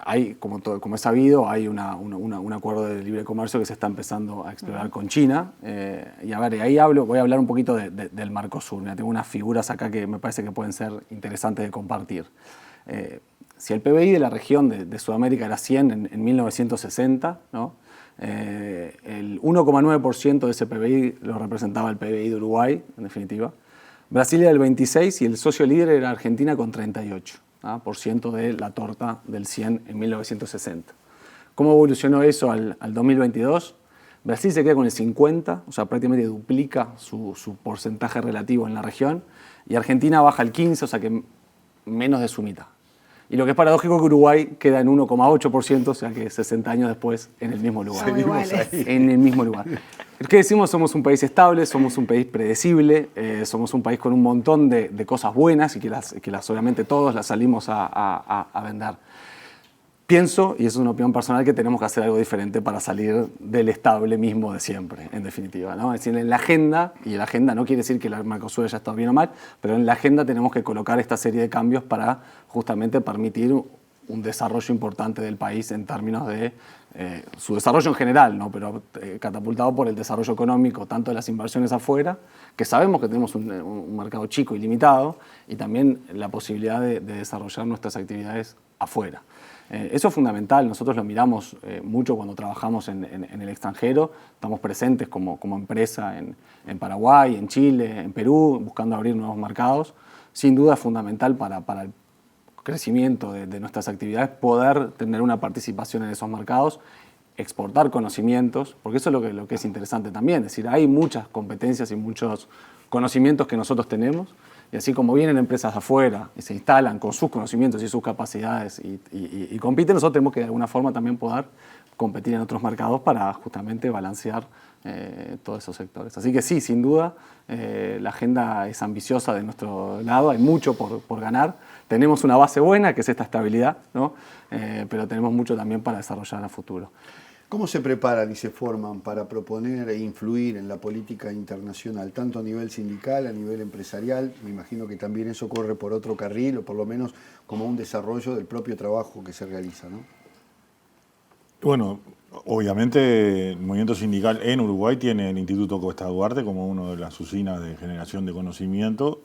hay, como es sabido, hay un acuerdo de libre comercio que se está empezando a explorar con China. Y ahí voy a hablar un poquito del Mercosur. Mira, tengo unas figuras acá que me parece que pueden ser interesantes de compartir. Si el PBI de la región de Sudamérica era 100 en 1960, ¿no? El 1,9% de ese PBI lo representaba el PBI de Uruguay, en definitiva. Brasil era el 26 y el socio líder era Argentina con 38% de la torta del 100 en 1960. ¿Cómo evolucionó eso al 2022? Brasil se queda con el 50, o sea, prácticamente duplica su porcentaje relativo en la región, y Argentina baja al 15, o sea que menos de su mitad. Y lo que es paradójico es que Uruguay queda en 1,8%, o sea que 60 años después en el mismo lugar. En el mismo lugar. ¿Qué decimos? Somos un país estable, somos un país predecible, somos un país con un montón de cosas buenas y que obviamente todos las salimos a vender. Pienso, y es una opinión personal, que tenemos que hacer algo diferente para salir del estable mismo de siempre, en definitiva, ¿no? Es decir, en la agenda, y la agenda no quiere decir que el Mercosur ya está bien o mal, pero en la agenda tenemos que colocar esta serie de cambios para justamente permitir un desarrollo importante del país en términos de su desarrollo en general, ¿no? Pero catapultado por el desarrollo económico, tanto de las inversiones afuera, que sabemos que tenemos un mercado chico y limitado, y también la posibilidad de desarrollar nuestras actividades afuera. Eso es fundamental, nosotros lo miramos mucho cuando trabajamos en el extranjero, estamos presentes como empresa en Paraguay, en Chile, en Perú, buscando abrir nuevos mercados. Sin duda es fundamental para el crecimiento de nuestras actividades poder tener una participación en esos mercados exportar conocimientos, porque eso es lo que es interesante también, es decir, hay muchas competencias y muchos conocimientos que nosotros tenemos, y así como vienen empresas de afuera y se instalan con sus conocimientos y sus capacidades y compiten, nosotros tenemos que de alguna forma también poder competir en otros mercados para justamente balancear todos esos sectores. Así que sí, sin duda, la agenda es ambiciosa de nuestro lado, hay mucho por ganar. Tenemos una base buena, que es esta estabilidad, ¿no? Pero tenemos mucho también para desarrollar a futuro. ¿Cómo se preparan y se forman para proponer e influir en la política internacional, tanto a nivel sindical, a nivel empresarial? Me imagino que también eso corre por otro carril, o por lo menos como un desarrollo del propio trabajo que se realiza, ¿no? Bueno, obviamente el movimiento sindical en Uruguay tiene el Instituto Costa Duarte como una de las usinas de generación de conocimiento,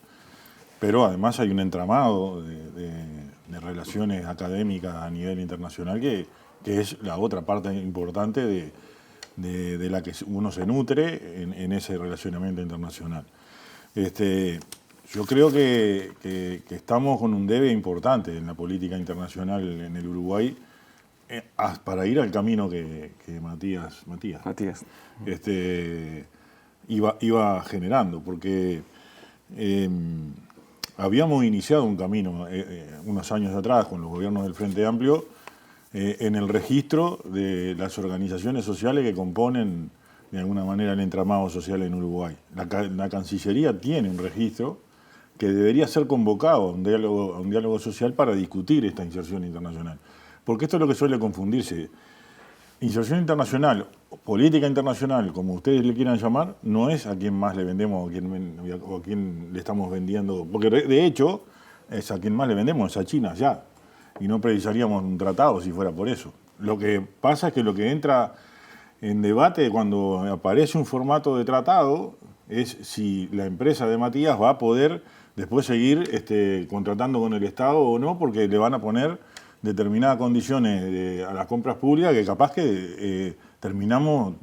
pero además hay un entramado de relaciones académicas a nivel internacional que es la otra parte importante de la que uno se nutre en ese relacionamiento internacional. Yo creo que estamos con un debe importante en la política internacional en el Uruguay para ir al camino que Matías iba generando, porque habíamos iniciado un camino unos años atrás con los gobiernos del Frente Amplio en el registro de las organizaciones sociales que componen de alguna manera el entramado social en Uruguay. La Cancillería tiene un registro que debería ser convocado a un diálogo social para discutir esta inserción internacional. Porque esto es lo que suele confundirse. Inserción internacional, política internacional, como ustedes le quieran llamar, no es a quien más le vendemos o a quien le estamos vendiendo. Porque de hecho, es a quien más le vendemos, es a China ya. Y no precisaríamos un tratado si fuera por eso. Lo que pasa es que lo que entra en debate cuando aparece un formato de tratado es si la empresa de Matías va a poder después seguir contratando con el Estado o no, porque le van a poner determinadas condiciones a las compras públicas que capaz que terminamos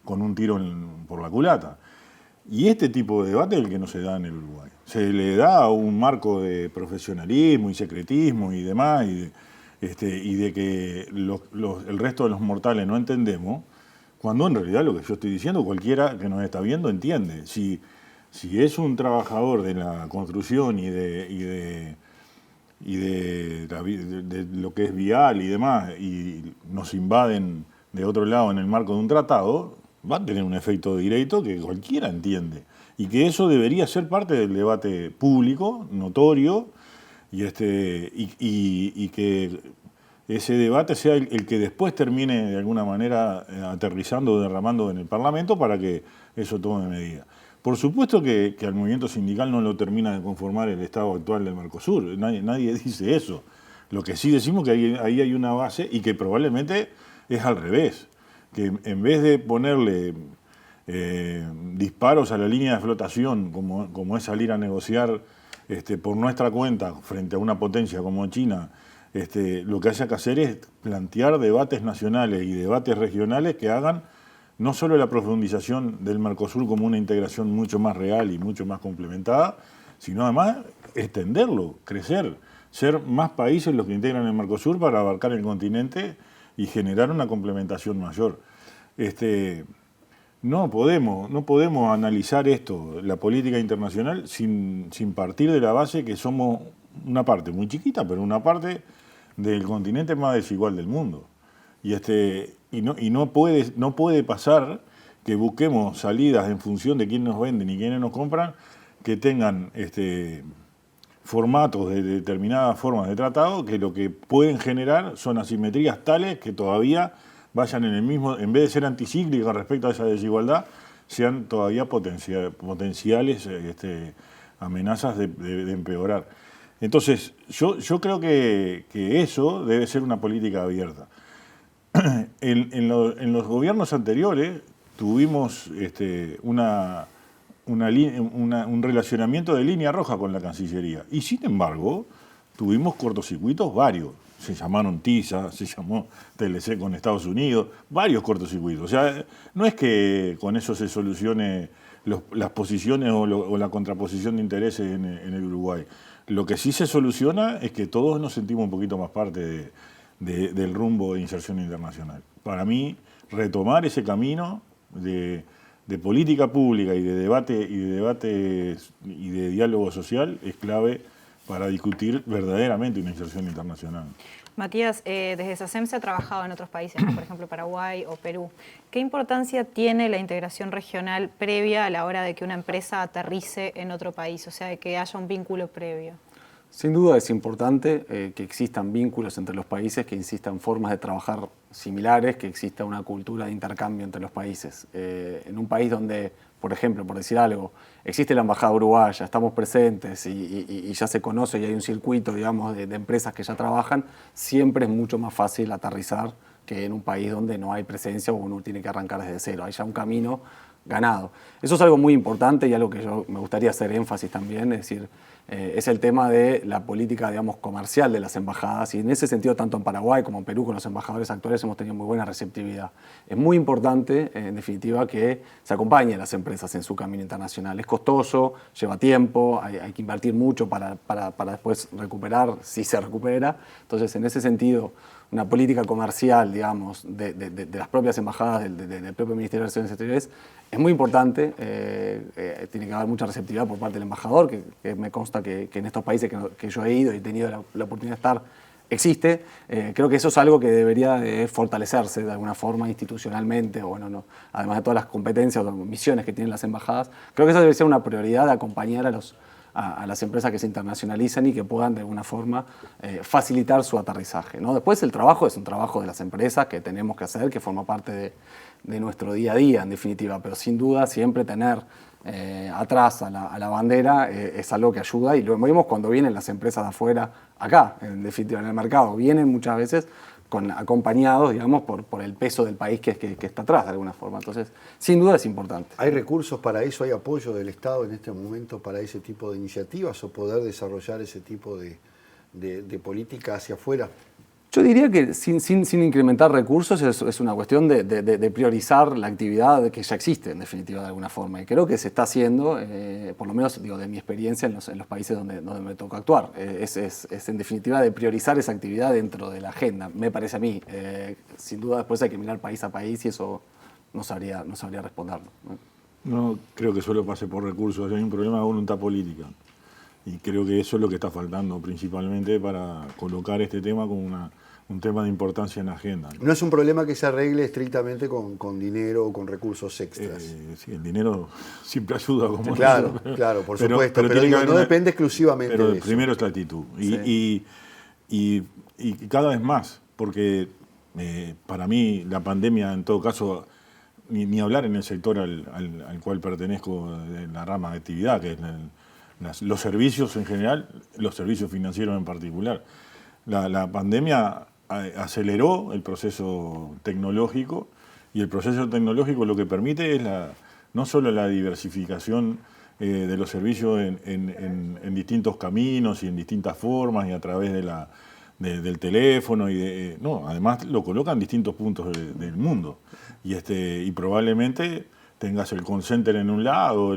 con un tiro por la culata. Y este tipo de debate es el que no se da en el Uruguay. Se le da un marco de profesionalismo y secretismo y demás, y de que el resto de los mortales no entendemos, cuando en realidad lo que yo estoy diciendo, cualquiera que nos está viendo entiende. Si es un trabajador de la construcción y de lo que es vial y demás, y nos invaden de otro lado en el marco de un tratado, va a tener un efecto directo que cualquiera entiende. Y que eso debería ser parte del debate público, notorio, y que ese debate sea el que después termine de alguna manera aterrizando o derramando en el Parlamento para que eso tome medida. Por supuesto que al movimiento sindical no lo termina de conformar el estado actual del Mercosur, nadie dice eso. Lo que sí decimos que ahí hay una base y que probablemente es al revés, que en vez de ponerle disparos a la línea de flotación, como es salir a negociar por nuestra cuenta frente a una potencia como China, lo que haya que hacer es plantear debates nacionales y debates regionales que hagan no solo la profundización del Mercosur como una integración mucho más real y mucho más complementada, sino además extenderlo, crecer, ser más países los que integran el Mercosur para abarcar el continente y generar una complementación mayor. No podemos analizar esto, la política internacional, sin partir de la base que somos una parte muy chiquita, pero una parte del continente más desigual del mundo. Y no puede pasar que busquemos salidas en función de quién nos venden y quiénes nos compran, que tengan formatos de determinadas formas de tratado que lo que pueden generar son asimetrías tales que todavía vayan en vez de ser anticíclicas respecto a esa desigualdad, sean todavía potenciales amenazas de empeorar. Entonces, yo creo que eso debe ser una política abierta. En los gobiernos anteriores tuvimos un relacionamiento de línea roja con la Cancillería y sin embargo tuvimos cortocircuitos varios. Se llamaron TISA, se llamó TLC con Estados Unidos, varios cortocircuitos. O sea, no es que con eso se solucione las posiciones o la contraposición de intereses en el Uruguay. Lo que sí se soluciona es que todos nos sentimos un poquito más parte del rumbo de inserción internacional. Para mí, retomar ese camino de política pública y de debate y de diálogo social es clave para discutir verdaderamente una inserción internacional. Matías, desde SACEM se ha trabajado en otros países, como por ejemplo Paraguay o Perú. ¿Qué importancia tiene la integración regional previa a la hora de que una empresa aterrice en otro país? O sea, de que haya un vínculo previo. Sin duda es importante que existan vínculos entre los países, que existan formas de trabajar similares, que exista una cultura de intercambio entre los países. En un país donde, por ejemplo, por decir algo, existe la embajada uruguaya, estamos presentes y ya se conoce y hay un circuito, digamos, de empresas que ya trabajan, siempre es mucho más fácil aterrizar que en un país donde no hay presencia o uno tiene que arrancar desde cero. Hay ya un camino ganado. Eso es algo muy importante y algo que yo me gustaría hacer énfasis también, es decir, es el tema de la política, digamos, comercial de las embajadas, y en ese sentido, tanto en Paraguay como en Perú, con los embajadores actuales hemos tenido muy buena receptividad. Es muy importante, en definitiva, que se acompañen las empresas en su camino internacional. Es costoso, lleva tiempo, hay que invertir mucho para después recuperar, si se recupera. Entonces, en ese sentido, una política comercial, digamos, de las propias embajadas, del propio Ministerio de Relaciones Exteriores, es muy importante. Tiene que haber mucha receptividad por parte del embajador, que me consta que en estos países que yo he ido y he tenido la oportunidad de estar, existe. Creo que eso es algo que debería de fortalecerse de alguna forma institucionalmente, o bueno, no, además de todas las competencias o misiones que tienen las embajadas. Creo que esa debe ser una prioridad de acompañar a las empresas que se internacionalizan y que puedan de alguna forma facilitar su aterrizaje, ¿no? Después el trabajo es un trabajo de las empresas que tenemos que hacer, que forma parte de nuestro día a día en definitiva, pero sin duda siempre tener atrás a la bandera es algo que ayuda, y lo vemos cuando vienen las empresas de afuera acá, en definitiva en el mercado, vienen muchas veces acompañados, digamos, por el peso del país que está atrás de alguna forma. Entonces, sin duda es importante. ¿Hay recursos para eso? ¿Hay apoyo del Estado en este momento para ese tipo de iniciativas o poder desarrollar ese tipo de política hacia afuera? Yo diría que sin incrementar recursos es una cuestión de priorizar la actividad que ya existe, en definitiva, de alguna forma. Y creo que se está haciendo, por lo menos digo, de mi experiencia en los países donde me toca actuar. Es en definitiva de priorizar esa actividad dentro de la agenda, me parece a mí. Sin duda después hay que mirar país a país y eso no sabría responderlo, ¿no? No creo que solo pase por recursos, hay un problema de voluntad política. Y creo que eso es lo que está faltando principalmente para colocar este tema como un tema de importancia en la agenda. No es un problema que se arregle estrictamente con dinero o con recursos extras. Sí, el dinero siempre ayuda. Como claro, eso. claro, por supuesto, pero tiene que haber no depende exclusivamente pero de eso. Primero es la actitud. Sí. Y cada vez más, porque para mí la pandemia, en todo caso, ni hablar en el sector al cual pertenezco, en la rama de actividad, que es los servicios en general, los servicios financieros en particular. La pandemia aceleró el proceso tecnológico, y el proceso tecnológico lo que permite es no solo la diversificación de los servicios en distintos caminos y en distintas formas y a través del teléfono, no, además lo coloca en distintos puntos del mundo, y probablemente tengas el call center en un lado,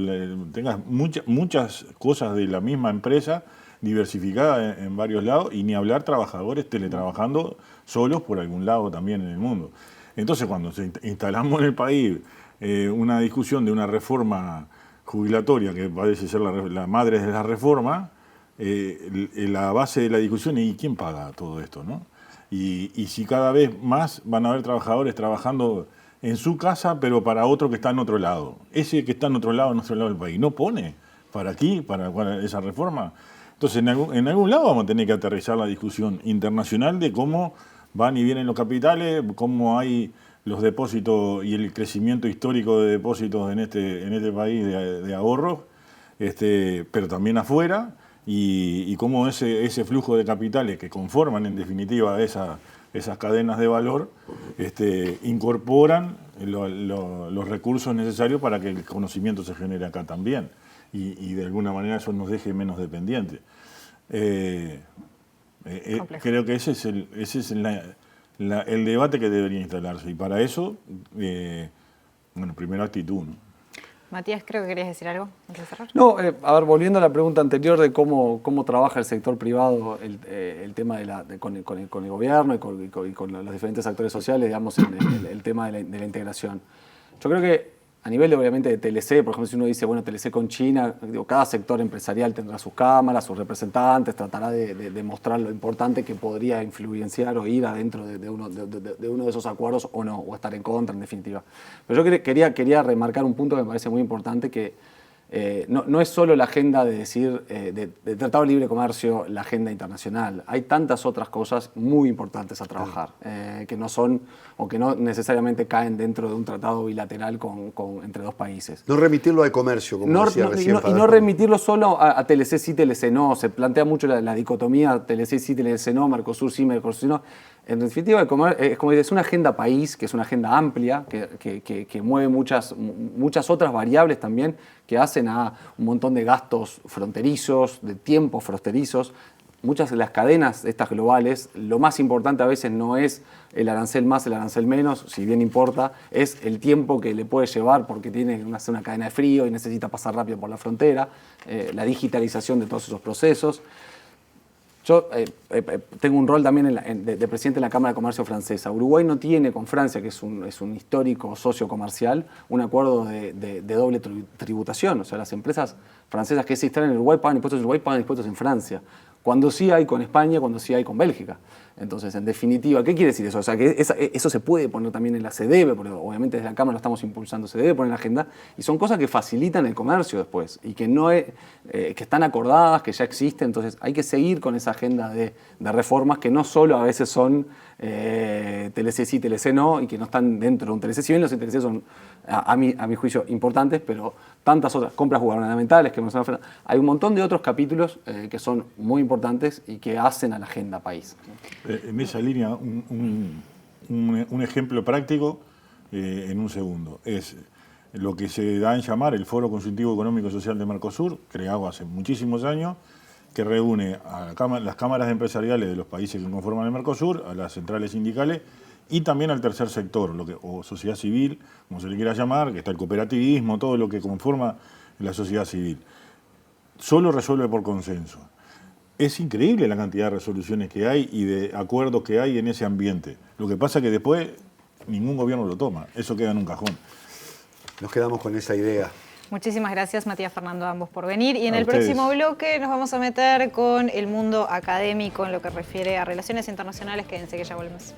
tengas muchas cosas de la misma empresa diversificada en varios lados, y ni hablar trabajadores teletrabajando solos por algún lado también en el mundo. Entonces, cuando instalamos en el país una discusión de una reforma jubilatoria, que parece ser la madre de la reforma, la base de la discusión es: ¿y quién paga todo esto, no? Y si cada vez más van a haber trabajadores trabajando en su casa, pero para otro que está en otro lado. Ese que está en otro lado del país, ¿no pone para aquí, para esa reforma? Entonces, en algún lado vamos a tener que aterrizar la discusión internacional de cómo van y vienen los capitales, cómo hay los depósitos y el crecimiento histórico de depósitos en este país de ahorros, pero también afuera, y cómo ese flujo de capitales que conforman en definitiva esas cadenas de valor incorporan los recursos necesarios para que el conocimiento se genere acá también. Y de alguna manera eso nos deje menos dependientes. Creo que ese es el debate que debería instalarse. Y para eso, primero actitud, ¿no? Matías, creo que querías decir algo antes de cerrar. No, a ver, volviendo a la pregunta anterior de cómo trabaja el sector privado el tema con el gobierno y con los diferentes actores sociales, digamos, el tema de la integración. Yo creo que a nivel, obviamente, de TLC, por ejemplo, si uno dice, bueno, TLC con China, digo, cada sector empresarial tendrá sus cámaras, sus representantes, tratará de mostrar lo importante que podría influenciar o ir adentro de uno de esos acuerdos o no, o estar en contra, en definitiva. Pero yo quería remarcar un punto que me parece muy importante, que no es solo la agenda de decir, de Tratado de Libre Comercio, la agenda internacional. Hay tantas otras cosas muy importantes a trabajar, que no son o que no necesariamente caen dentro de un tratado bilateral entre dos países. No remitirlo al comercio, como decía recién. Y no remitirlo solo a TLC sí, TLC no. Se plantea mucho la dicotomía TLC sí, TLC no, Mercosur sí, Mercosur no. En definitiva, es una agenda país, que es una agenda amplia, que mueve muchas otras variables también, que hacen a un montón de gastos fronterizos, de tiempos fronterizos. Muchas de las cadenas estas globales, lo más importante a veces no es el arancel más, el arancel menos, si bien importa, es el tiempo que le puede llevar porque tiene una cadena de frío y necesita pasar rápido por la frontera, la digitalización de todos esos procesos. Yo tengo un rol también de presidente en la Cámara de Comercio francesa. Uruguay no tiene con Francia, que es un histórico socio comercial, un acuerdo de doble tributación. O sea, las empresas francesas que se instalan en Uruguay pagan impuestos en Uruguay, pagan impuestos en Francia. Cuando sí hay con España, cuando sí hay con Bélgica. Entonces, en definitiva, ¿qué quiere decir eso? O sea, que eso se puede poner también en se debe, porque obviamente desde la Cámara lo estamos impulsando, se debe poner en la agenda, y son cosas que facilitan el comercio después, y que están acordadas, que ya existen. Entonces, hay que seguir con esa agenda de reformas que no solo a veces son TLC sí, TLC no, y que no están dentro de un TLC. Si bien los TLC son, a mi juicio, importantes, pero tantas otras compras gubernamentales que hay un montón de otros capítulos que son muy importantes y que hacen a la agenda país. En esa línea, un ejemplo práctico en un segundo. Es lo que se da en llamar el Foro Consultivo Económico y Social de Mercosur, creado hace muchísimos años, que reúne a las cámaras empresariales de los países que conforman el Mercosur, a las centrales sindicales y también al tercer sector, o sociedad civil, como se le quiera llamar, que está el cooperativismo, todo lo que conforma la sociedad civil. Solo resuelve por consenso. Es increíble la cantidad de resoluciones que hay y de acuerdos que hay en ese ambiente. Lo que pasa es que después ningún gobierno lo toma. Eso queda en un cajón. Nos quedamos con esa idea. Muchísimas gracias, Matías, Fernando, ambos por venir. Y en A el ustedes. próximo bloque nos vamos a meter con el mundo académico en lo que refiere a relaciones internacionales. Quédense que ya volvemos.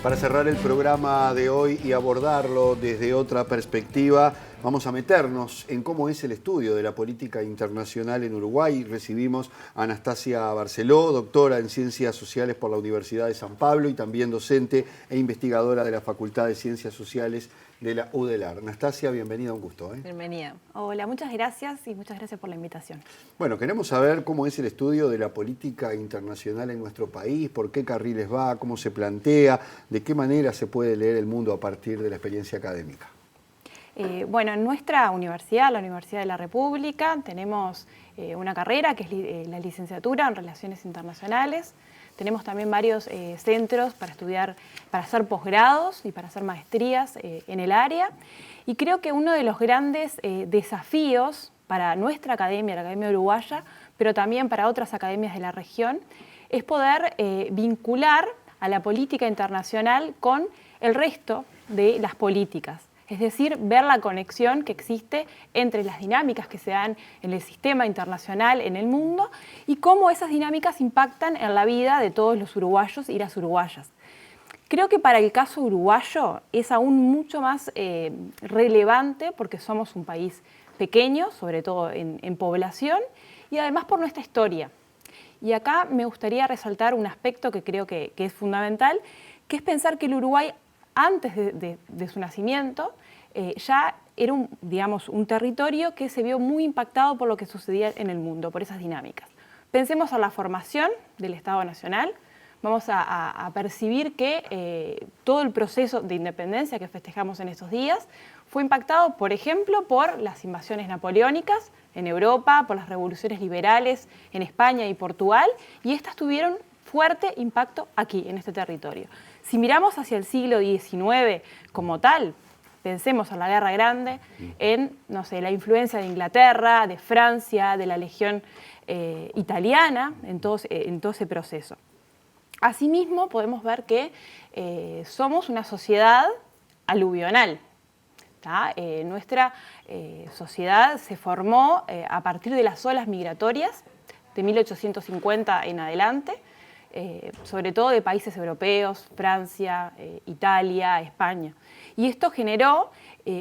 Para cerrar el programa de hoy y abordarlo desde otra perspectiva, vamos a meternos en cómo es el estudio de la política internacional en Uruguay. Recibimos a Anastasia Barceló, doctora en Ciencias Sociales por la Universidad de San Pablo y también docente e investigadora de la Facultad de Ciencias Sociales de la UDELAR. Anastasia, bienvenida, un gusto. Bienvenida. Hola, muchas gracias y muchas gracias por la invitación. Bueno, queremos saber cómo es el estudio de la política internacional en nuestro país, por qué carriles va, cómo se plantea, de qué manera se puede leer el mundo a partir de la experiencia académica. Bueno, en nuestra universidad, la Universidad de la República, tenemos una carrera que es la licenciatura en Relaciones Internacionales. Tenemos también varios centros para estudiar, para hacer posgrados y para hacer maestrías en el área. Y creo que uno de los grandes desafíos para nuestra academia, la Academia Uruguaya, pero también para otras academias de la región, es poder vincular a la política internacional con el resto de las políticas. Es decir, ver la conexión que existe entre las dinámicas que se dan en el sistema internacional, en el mundo, y cómo esas dinámicas impactan en la vida de todos los uruguayos y las uruguayas. Creo que para el caso uruguayo es aún mucho más relevante porque somos un país pequeño, sobre todo en población, y además por nuestra historia. Y acá me gustaría resaltar un aspecto que creo que es fundamental, que es pensar que el Uruguay, antes de su nacimiento, ya era un territorio que se vio muy impactado por lo que sucedía en el mundo, por esas dinámicas. Pensemos en la formación del Estado Nacional, vamos a percibir que todo el proceso de independencia que festejamos en estos días fue impactado, por ejemplo, por las invasiones napoleónicas en Europa, por las revoluciones liberales en España y Portugal, y estas tuvieron fuerte impacto aquí, en este territorio. Si miramos hacia el siglo XIX como tal, pensemos en la Guerra Grande, en, no sé, la influencia de Inglaterra, de Francia, de la Legión italiana, en todo ese proceso. Asimismo, podemos ver que somos una sociedad aluvional. Nuestra sociedad se formó a partir de las olas migratorias de 1850 en adelante, sobre todo de países europeos, Francia, Italia, España. Y esto generó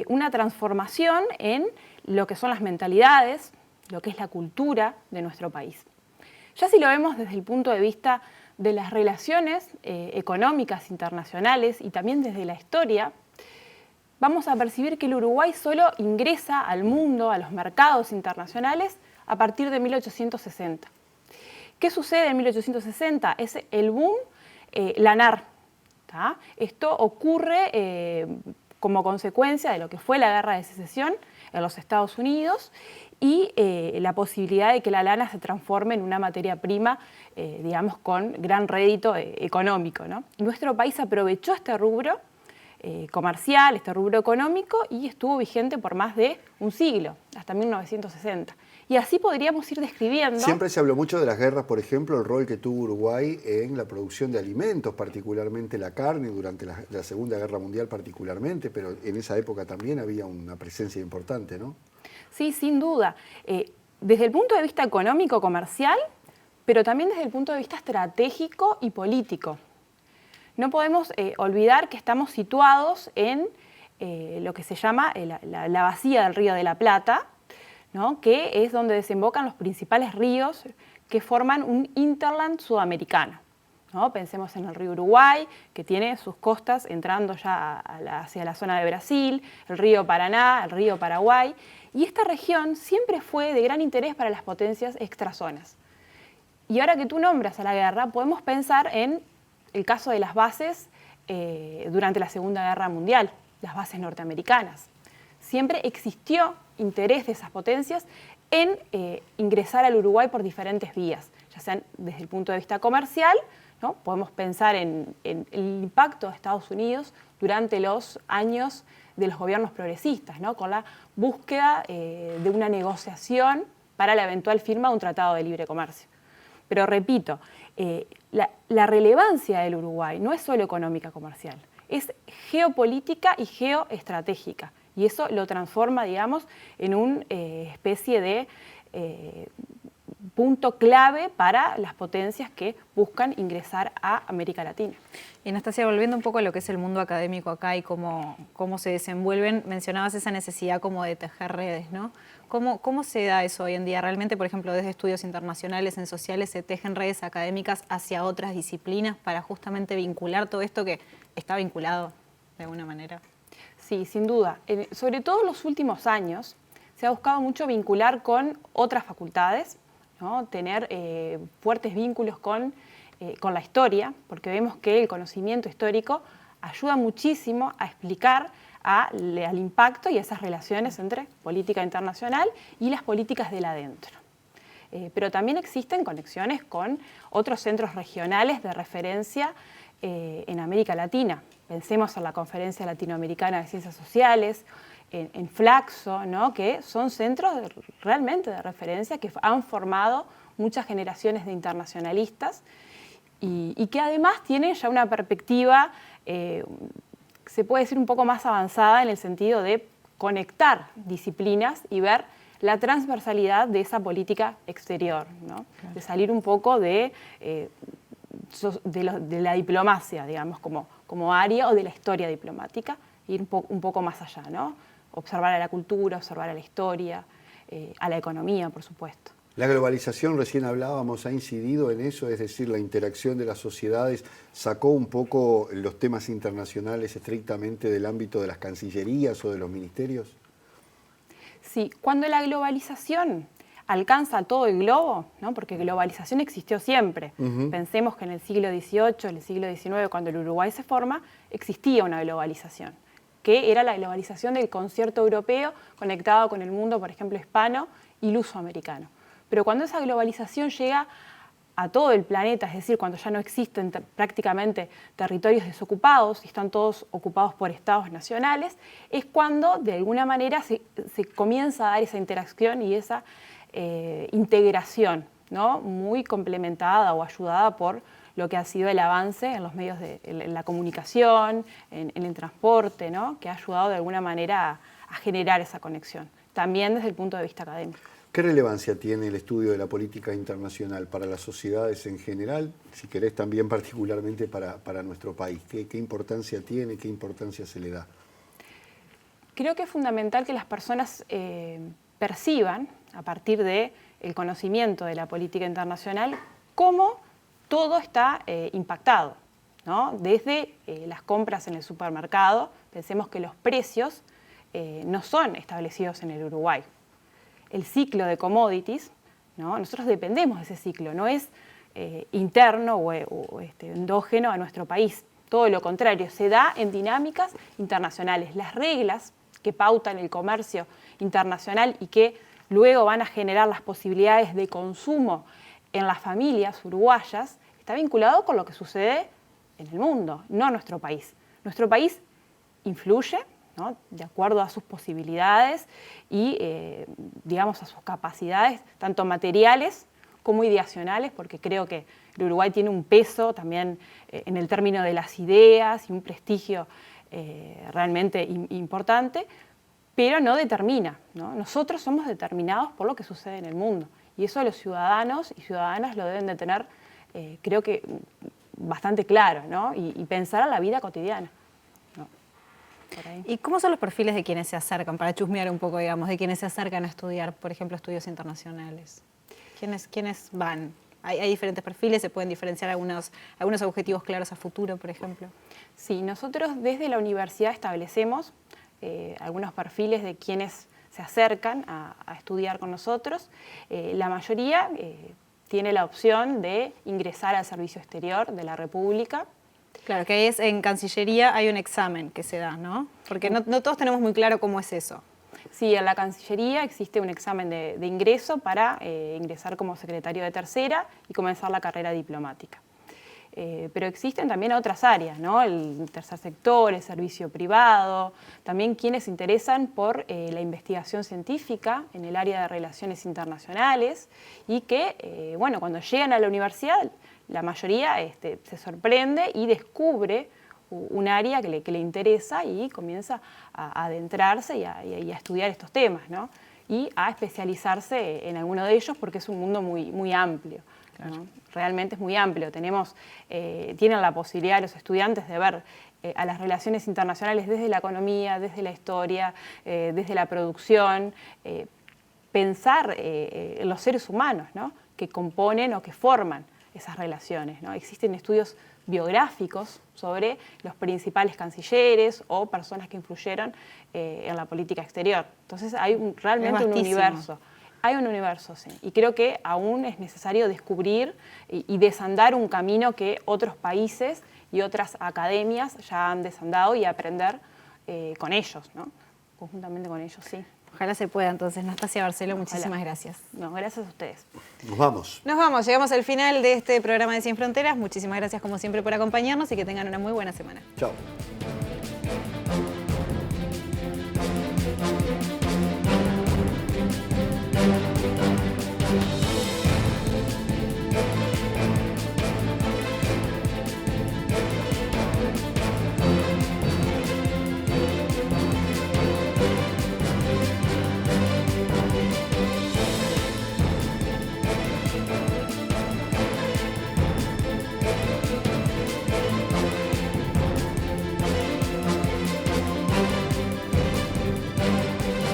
una transformación en lo que son las mentalidades, lo que es la cultura de nuestro país. Ya si lo vemos desde el punto de vista de las relaciones económicas internacionales y también desde la historia, vamos a percibir que el Uruguay solo ingresa al mundo, a los mercados internacionales, a partir de 1860. ¿Qué sucede en 1860? Es el boom lanar. Esto ocurre como consecuencia de lo que fue la Guerra de Secesión en los Estados Unidos y la posibilidad de que la lana se transforme en una materia prima, digamos, con gran rédito económico, ¿no? Nuestro país aprovechó este rubro comercial, este rubro económico, y estuvo vigente por más de un siglo, hasta 1960. Y así podríamos ir describiendo... Siempre se habló mucho de las guerras, por ejemplo, el rol que tuvo Uruguay en la producción de alimentos, particularmente la carne, durante la Segunda Guerra Mundial particularmente, pero en esa época también había una presencia importante, ¿no? Sí, sin duda. Desde el punto de vista económico, comercial, pero también desde el punto de vista estratégico y político. No podemos olvidar que estamos situados en lo que se llama la bahía del Río de la Plata, ¿no? Que es donde desembocan los principales ríos que forman un hinterland sudamericano, ¿no? Pensemos en el río Uruguay, que tiene sus costas entrando ya hacia la zona de Brasil, el río Paraná, el río Paraguay, y esta región siempre fue de gran interés para las potencias extrazonas. Y ahora que tú nombras a la guerra, podemos pensar en el caso de las bases durante la Segunda Guerra Mundial, las bases norteamericanas. Siempre existió interés de esas potencias en ingresar al Uruguay por diferentes vías, ya sean desde el punto de vista comercial, ¿no? Podemos pensar en el impacto de Estados Unidos durante los años de los gobiernos progresistas, ¿no? Con la búsqueda de una negociación para la eventual firma de un tratado de libre comercio. Pero repito, la relevancia del Uruguay no es solo económica comercial, es geopolítica y geoestratégica. Y eso lo transforma, digamos, en una especie de punto clave para las potencias que buscan ingresar a América Latina. Y Anastasia, volviendo un poco a lo que es el mundo académico acá y cómo se desenvuelven, mencionabas esa necesidad como de tejer redes, ¿no? ¿Cómo se da eso hoy en día? Realmente, por ejemplo, desde estudios internacionales en sociales se tejen redes académicas hacia otras disciplinas para justamente vincular todo esto que está vinculado de alguna manera. Sí, sin duda. Sobre todo en los últimos años se ha buscado mucho vincular con otras facultades, ¿no? Tener fuertes vínculos con la historia, porque vemos que el conocimiento histórico ayuda muchísimo a explicar al impacto y a esas relaciones entre política internacional y las políticas del adentro. Pero también existen conexiones con otros centros regionales de referencia en América Latina. Pensemos en la Conferencia Latinoamericana de Ciencias Sociales, en Flaxo, ¿no? Que son centros realmente de referencia que han formado muchas generaciones de internacionalistas y que además tienen ya una perspectiva, se puede decir un poco más avanzada en el sentido de conectar disciplinas y ver la transversalidad de esa política exterior, ¿no? Claro. De salir un poco de la diplomacia, digamos, como área o de la historia diplomática, ir un poco más allá, ¿no? Observar a la cultura, observar a la historia, a la economía, por supuesto. La globalización, recién hablábamos, ha incidido en eso, es decir, la interacción de las sociedades sacó un poco los temas internacionales estrictamente del ámbito de las cancillerías o de los ministerios. Sí, cuando la globalización alcanza todo el globo, ¿no? Porque globalización existió siempre. Pensemos que en el siglo XVIII, en el siglo XIX, cuando el Uruguay se forma, existía una globalización, que era la globalización del concierto europeo conectado con el mundo, por ejemplo, hispano y lusoamericano. Pero cuando esa globalización llega a todo el planeta, es decir, cuando ya no existen prácticamente territorios desocupados y están todos ocupados por estados nacionales, es cuando de alguna manera se comienza a dar esa interacción y esa integración, ¿no? Muy complementada o ayudada por lo que ha sido el avance en los medios en la comunicación, en el transporte, ¿no? Que ha ayudado de alguna manera a generar esa conexión, también desde el punto de vista académico. ¿Qué relevancia tiene el estudio de la política internacional para las sociedades en general, si querés también particularmente para nuestro país? ¿Qué importancia tiene, qué importancia se le da? Creo que es fundamental que las personas perciban, a partir del conocimiento de la política internacional, cómo todo está impactado, ¿no? Desde las compras en el supermercado, pensemos que los precios no son establecidos en el Uruguay. El ciclo de commodities, ¿no? Nosotros dependemos de ese ciclo, no es interno o endógeno a nuestro país. Todo lo contrario, se da en dinámicas internacionales. Las reglas que pautan el comercio internacional y que luego van a generar las posibilidades de consumo en las familias uruguayas, está vinculado con lo que sucede en el mundo, no en nuestro país. Nuestro país influye, ¿no? De acuerdo a sus posibilidades y, digamos, a sus capacidades, tanto materiales como ideacionales, porque creo que el Uruguay tiene un peso también en el término de las ideas y un prestigio realmente importante, pero no determina, ¿no? Nosotros somos determinados por lo que sucede en el mundo, y eso los ciudadanos y ciudadanas lo deben de tener, creo que bastante claro, ¿no? Y pensar en la vida cotidiana. ¿Y cómo son los perfiles de quienes se acercan, para chusmear un poco, digamos, de quienes se acercan a estudiar, por ejemplo, estudios internacionales? ¿Quiénes van? ¿Hay diferentes perfiles? ¿Se pueden diferenciar algunos objetivos claros a futuro, por ejemplo? Sí, nosotros desde la universidad establecemos algunos perfiles de quienes se acercan a estudiar con nosotros. La mayoría tiene la opción de ingresar al servicio exterior de la República. Claro, que es en Cancillería hay un examen que se da, ¿no? Porque no todos tenemos muy claro cómo es eso. Sí, en la Cancillería existe un examen de ingreso para ingresar como secretario de tercera y comenzar la carrera diplomática. Pero existen también otras áreas, ¿no? El tercer sector, el servicio privado, también quienes se interesan por la investigación científica en el área de relaciones internacionales y que, bueno, cuando llegan a la universidad, la mayoría se sorprende y descubre un área que le interesa y comienza a adentrarse y a estudiar estos temas, ¿no? Y a especializarse en alguno de ellos porque es un mundo muy, muy amplio, ¿no? Realmente es muy amplio. Tienen la posibilidad los estudiantes de ver a las relaciones internacionales desde la economía, desde la historia, desde la producción, pensar en los seres humanos, ¿no? Que componen o que forman esas relaciones, ¿no? Existen estudios biográficos sobre los principales cancilleres o personas que influyeron en la política exterior. Entonces hay realmente un universo. Hay un universo, sí. Y creo que aún es necesario descubrir y desandar un camino que otros países y otras academias ya han desandado y aprender con ellos, ¿no? Conjuntamente con ellos, sí. Ojalá se pueda, entonces. Nastasia Barceló, muchísimas gracias. No, gracias a ustedes. Nos vamos. Nos vamos, llegamos al final de este programa de Sin Fronteras. Muchísimas gracias como siempre por acompañarnos y que tengan una muy buena semana. Chao.